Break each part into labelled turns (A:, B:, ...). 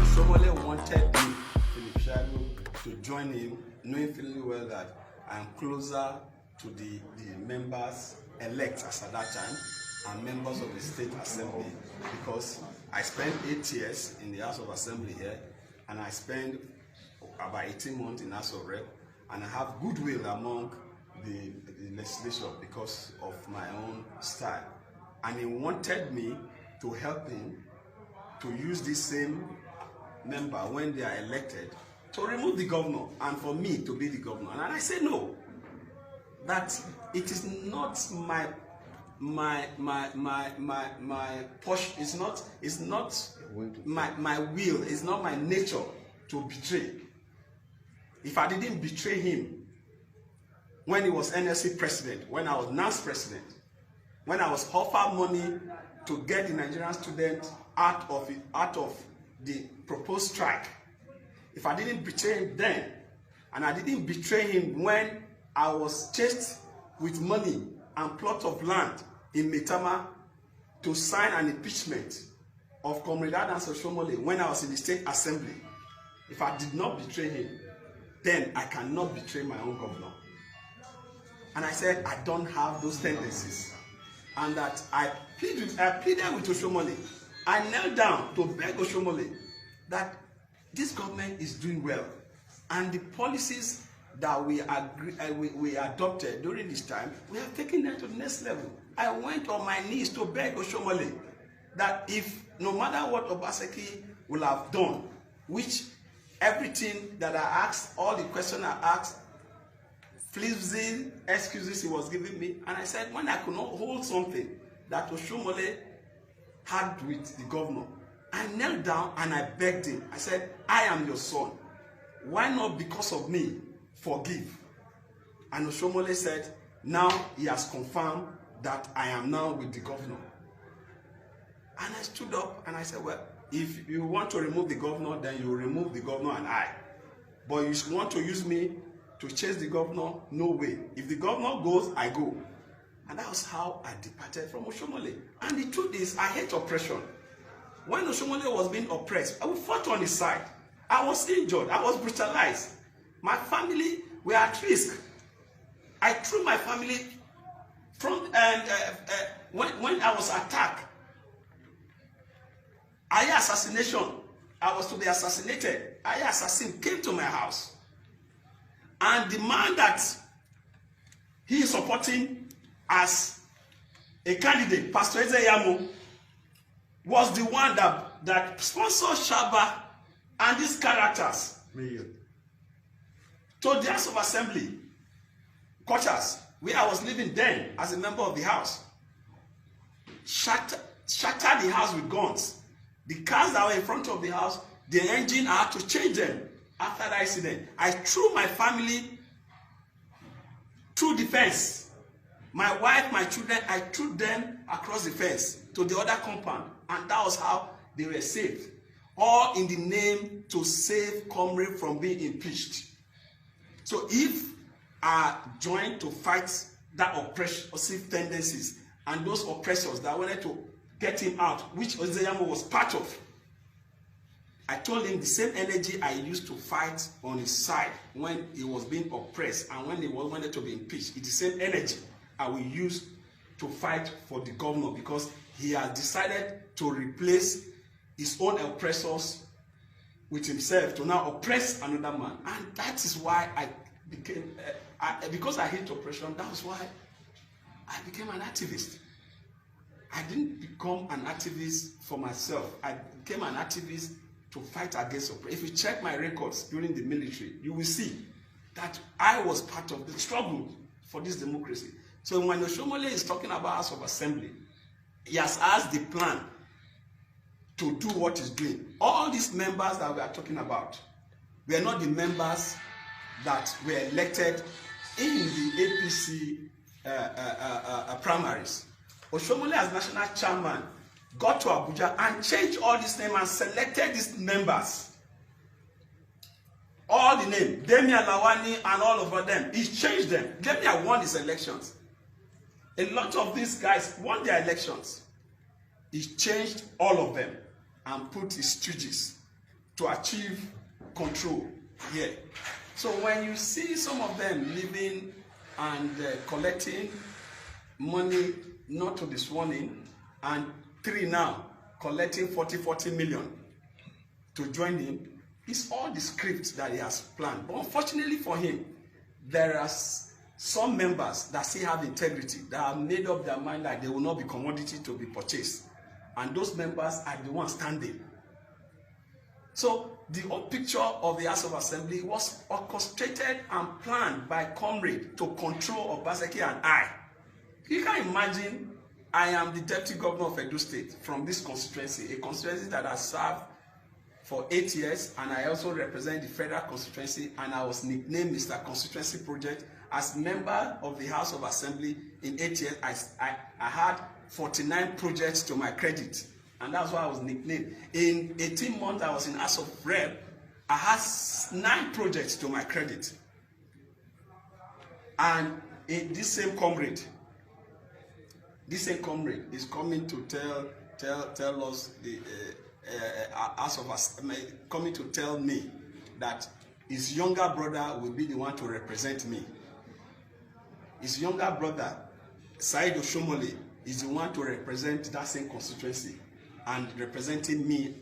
A: Oshiomhole wanted me, Philip SHUAIB, to join him, knowing fully well that I am closer to the members elect as at that time and members of the State Assembly, because I spent 8 years in the House of Assembly here, and I spent about 18 months in House of Rep, and I have goodwill among the legislature because of my own style. And he wanted me to help him to use this same member when they are elected to remove the governor and for me to be the governor. And I say no, that it is not my push, it's not my will, it's not my nature to betray. If I didn't betray him when he was NLC president, when I was NAS president, when I was offered money to get the Nigerian students out of the proposed strike, if I didn't betray him then, and I didn't betray him when I was chased with money and plot of land in Metama to sign an impeachment of Comrade Oshiomhole when I was in the State Assembly, if I did not betray him, then I cannot betray my own governor. And I said I don't have those tendencies, and that I pleaded with Oshiomhole. I knelt down to beg Oshiomhole that this government is doing well, and the policies that we adopted during this time, we have taken them to the next level. I went on my knees to beg Oshiomhole that if no matter what Obaseki will have done, which everything that I asked, all the questions I asked, flimsy excuses he was giving me, and I said when I could not hold something that Oshiomhole had with the governor, I knelt down and I begged him. I said, I am your son. Why not because of me forgive? And Oshiomhole said, now he has confirmed that I am now with the governor. And I stood up and I said, well, if you want to remove the governor, then you remove the governor and I. But you want to use me to chase the governor? No way. If the governor goes, I go. And that was how I departed from Oshiomhole. And the truth is, I hate oppression. When Oshiomhole was being oppressed, I fought on his side. I was injured. I was brutalized. My family were at risk. I threw my family from when I was attacked. Aya assassination. I was to be assassinated. Aya assassin came to my house, and the man that he is supporting as a candidate, Pastor Ezeyamo, was the one that sponsored Shaba and these characters to the House of Assembly quarters, where I was living then as a member of the House. Shattered the house with guns. The cars that were in front of the house, the engine, I had to change them after the accident. I threw my family through the fence. My wife, my children, I threw them across the fence to the other compound. And that was how they were saved. All in the name to save Comrade from being impeached. So if I joined to fight that oppressive tendencies and those oppressors that wanted to get him out, which Ezeyamo was part of, I told him the same energy I used to fight on his side when he was being oppressed and when he wanted to be impeached, it's the same energy I will use to fight for the governor, because he has decided to replace his own oppressors with himself to now oppress another man. And that is why I became, because I hate oppression, that was why I became an activist. I didn't become an activist for myself. I became an activist to fight against oppression. If you check my records during the military, you will see that I was part of the struggle for this democracy. So when Oshiomhole is talking about House of Assembly, he has asked the plan to do what he's doing. All these members that we are talking about were not the members that were elected in the APC primaries. Oshiomhole, as national chairman, got to Abuja and changed all these names and selected these members. All the names, Damian Lawani and all of them, he changed them. Damian won his elections. A lot of these guys won their elections. He changed all of them and put his stooges to achieve control here. So when you see some of them living and collecting money not to be sworn in, and 3 now collecting 40 million to join him, it's all the script that he has planned. But unfortunately for him, there are some members that still have integrity, that have made up their mind that they will not be commodity to be purchased. And those members are the ones standing. So the whole picture of the House of Assembly was orchestrated and planned by Comrade to control Obaseki and I. You can imagine, I am the Deputy Governor of Edo State from this constituency, a constituency that has served for 8 years, and I also represent the federal constituency, and I was nicknamed Mr. Constituency Project. As member of the House of Assembly in 8 years, I had 49 projects to my credit, and that's why I was nicknamed. In 18 months I was in House of Rep, I had 9 projects to my credit. And this same comrade is coming to tell us, the House of Assembly, coming to tell me that his younger brother will be the one to represent me. His younger brother, Said Oshiomhole'S, is the one to represent that same constituency and representing me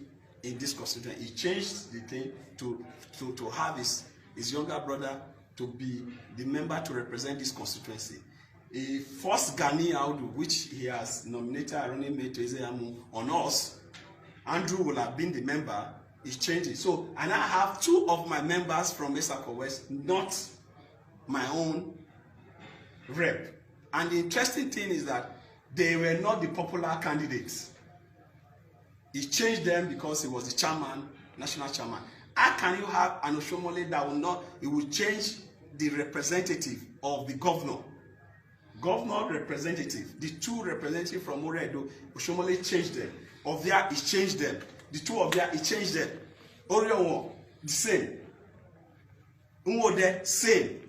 A: in this constituency. He changed the thing to have his younger brother to be the member to represent this constituency. A first Gani Audu, which he has nominated on us, Andrew will have been the member, is changing. So, and I have 2 of my members from SHUAIB, not my own rep. And the interesting thing is that they were not the popular candidates. He changed them because he was the chairman, national chairman. How can you have an Oshiomhole'S that will not, it will change the representative of the governor? Governor representative, the 2 representatives from Oredo, Oshiomhole'S changed them. Ovia, he changed them. The 2 of them, he changed them. Orionwo, the same. Nwode, same.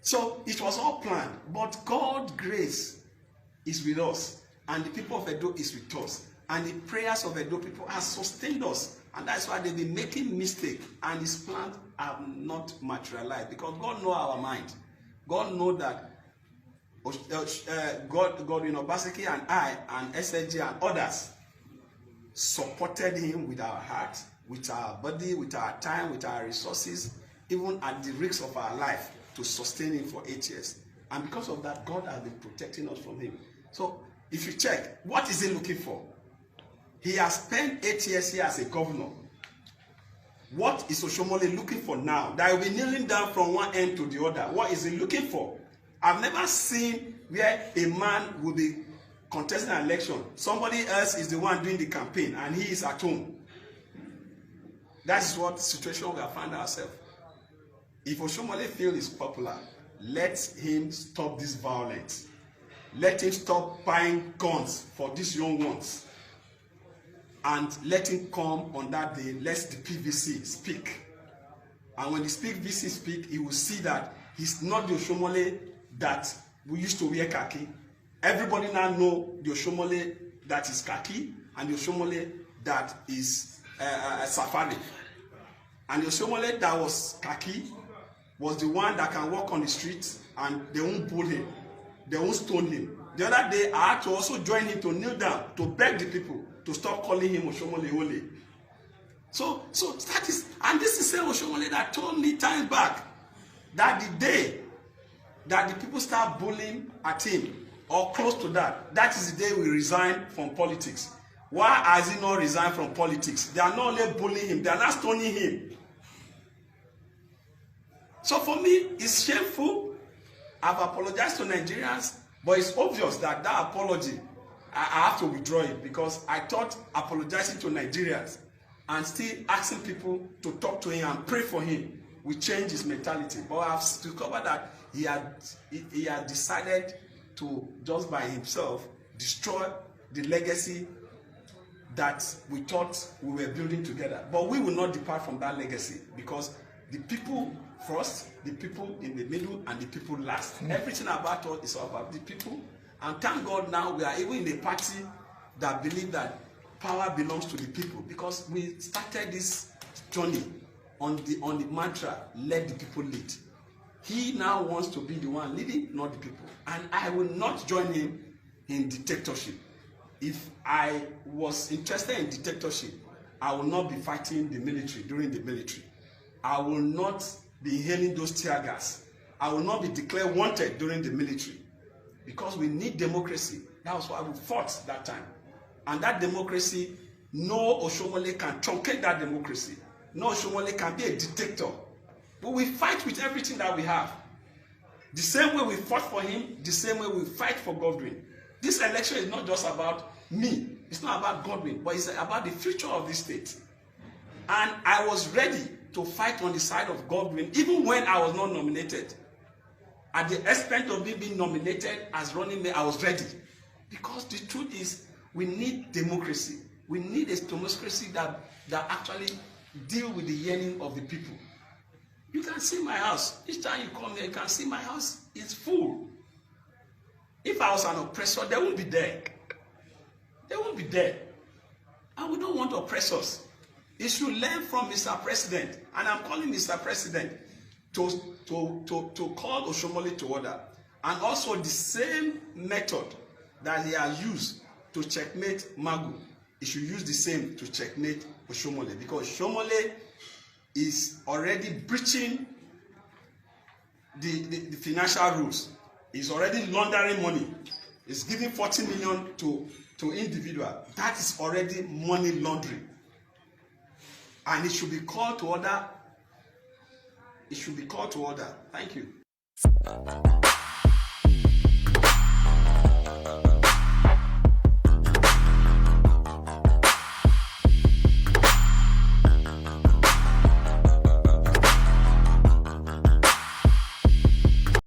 A: So it was all planned, but God's grace is with us, and the people of Edo is with us, and the prayers of Edo people have sustained us, and that's why they've been making mistakes, and his plans have not materialized, because God knows our mind. God knows that GODWIN Obaseki and I and SLG and others supported him with our heart, with our body, with our time, with our resources, even at the risk of our life, to sustain him for 8 years. And because of that, God has been protecting us from him. So if you check, what is he looking for? He has spent 8 years here as a governor. What is Oshiomhole'S looking for now? That will be kneeling down from one end to the other. What is he looking for? I've never seen where a man will be contesting an election. Somebody else is the one doing the campaign and he is at home. That is what situation we have found ourselves. If Oshiomhole'S feels is popular, let him stop this violence. Let him stop buying guns for these young ones. And let him come on that day, let the PVC speak. And when the PVC speak, he will see that he's not the Oshiomhole'S that we used to wear khaki. Everybody now know the Oshiomhole'S that is khaki and the Oshiomhole'S that is safari. And the Oshiomhole'S that was khaki was the one that can walk on the streets and they won't pull him, they won't stone him. The other day, I had to also join him to kneel down to beg the people to stop calling him Oshiomhole'S. So that is, and this is the same Oshiomhole'S that told me time back that the day that the people start bullying at him or close to that, that is the day we resign from politics. Why has he not resigned from politics? They are not only bullying him, they are not stoning him. So for me, it's shameful. I've apologized to Nigerians, but it's obvious that that apology, I have to withdraw it, because I thought apologizing to Nigerians and still asking people to talk to him and pray for him will change his mentality. But I've discovered that he had decided to, just by himself, destroy the legacy that we thought we were building together. But we will not depart from that legacy, because the people first, the people in the middle, and the people last. Everything about us is about the people. And thank God now we are even in a party that believe that power belongs to the people, because we started this journey on the mantra, let the people lead. He now wants to be the one leading, not the people. And I will not join him in dictatorship. If I was interested in dictatorship, I will not be fighting the military during the military. I will not be inhaling those tear gas. I will not be declared wanted during the military. Because we need democracy. That was why we fought that time. And that democracy, no Oshiomhole can truncate that democracy. No Oshiomhole can be a dictator. But we fight with everything that we have. The same way we fought for him, the same way we fight for Godwin. This election is not just about me. It's not about Godwin, but it's about the future of this state. And I was ready to fight on the side of Godwin, even when I was not nominated. At the expense of me being nominated as running mate, I was ready. Because the truth is, we need democracy. We need a democracy that actually deal with the yearning of the people. You can see my house. Each time you come here, you can see my house is full. If I was an oppressor, they won't be there. They won't be there. And we don't want oppressors. You should learn from Mr. President. And I'm calling Mr. President to call Oshiomhole to order. And also the same method that he has used to checkmate Magu, he should use the same to checkmate Oshiomhole. Because Oshiomhole is already breaching the financial rules. He's already laundering money. He's giving 40 million to individual. That is already money laundering. And it should be called to order. It should be called to order. Thank you.